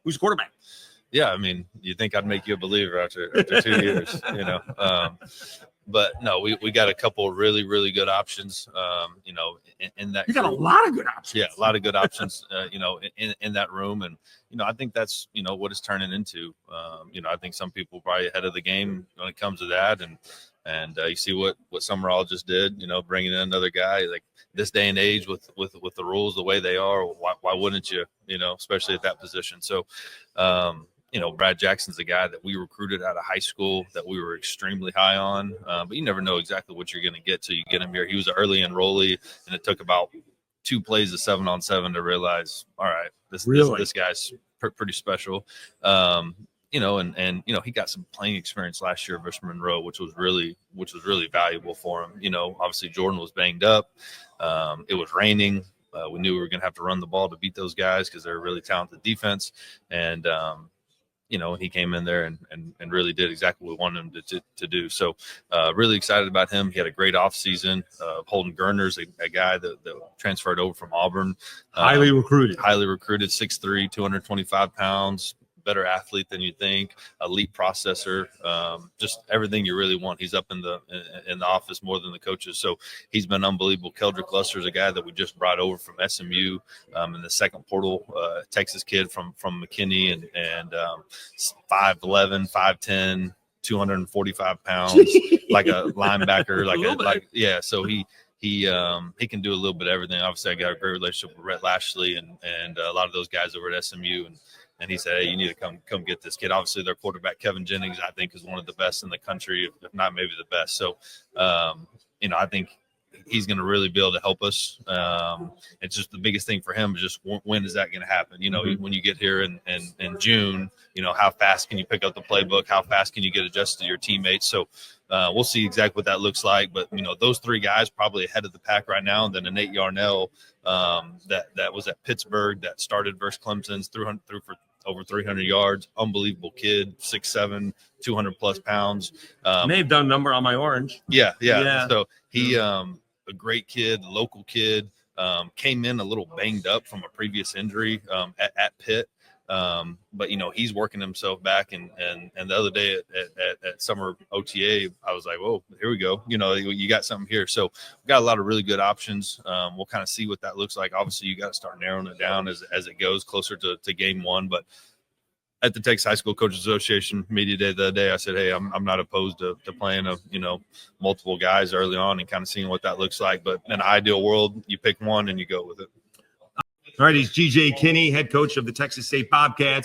Who's quarterback? Yeah, I mean, you think I'd make you a believer after 2 years, you know. But no, we got a couple of really, really good options, you know, in that. You got a lot of good options. Yeah, a lot of good options, you know, in that room. And, you know, I think that's, you know, what it's turning into. You know, I think some people probably ahead of the game when it comes to that. And you see what Summerall just did, you know, bringing in another guy. Like this day and age with the rules the way they are, why wouldn't you, you know, especially at that position. So, you know, Brad Jackson's a guy that we recruited out of high school that we were extremely high on, but you never know exactly what you're going to get till you get him here. He was an early enrollee, and it took about 2 plays of 7-on-7 to realize, all right, this guy's pretty special. You know, and you know, he got some playing experience last year at Vista Monroe, which was really valuable for him. You know, obviously Jordan was banged up. It was raining. We knew we were going to have to run the ball to beat those guys because they're a really talented defense. And you know, he came in there and really did exactly what we wanted him to do. So really excited about him. He had a great offseason. Holden Gerner's a guy that transferred over from Auburn. Highly recruited, 6'3", 225 pounds, better athlete than you think, elite processor, just everything you really want. He's up in the office more than the coaches. So he's been unbelievable. Keldrick Luster is a guy that we just brought over from SMU, in the second portal, Texas kid from McKinney, and 5'11", 5'10", 245 pounds, like a linebacker, yeah. So he can do a little bit of everything. Obviously, I got a great relationship with Rhett Lashley and a lot of those guys over at SMU, and he said, hey, you need to come get this kid. Obviously, their quarterback, Kevin Jennings, I think is one of the best in the country, if not maybe the best. So, you know, I think he's going to really be able to help us. It's just the biggest thing for him is just when is that going to happen? You know, when you get here in June, you know, how fast can you pick up the playbook? How fast can you get adjusted to your teammates? So we'll see exactly what that looks like. But, you know, those 3 guys probably ahead of the pack right now. And then Nate Yarnell that was at Pittsburgh that started versus Clemson's threw for over 300 yards. Unbelievable kid, 6'7", 200-plus pounds. May have done a number on my orange. Yeah. So he a great kid, local kid, came in a little banged up from a previous injury at Pitt. But, you know, he's working himself back. And the other day at summer OTA, I was like, whoa, here we go. You know, you got something here. So we got a lot of really good options. We'll kind of see what that looks like. Obviously, you got to start narrowing it down as it goes closer to game one. But at the Texas High School Coaches Association media day the other day, I said, hey, I'm not opposed to playing multiple guys early on and kind of seeing what that looks like. But in an ideal world, you pick one and you go with it. All right, he's G.J. Kinne, head coach of the Texas State Bobcats.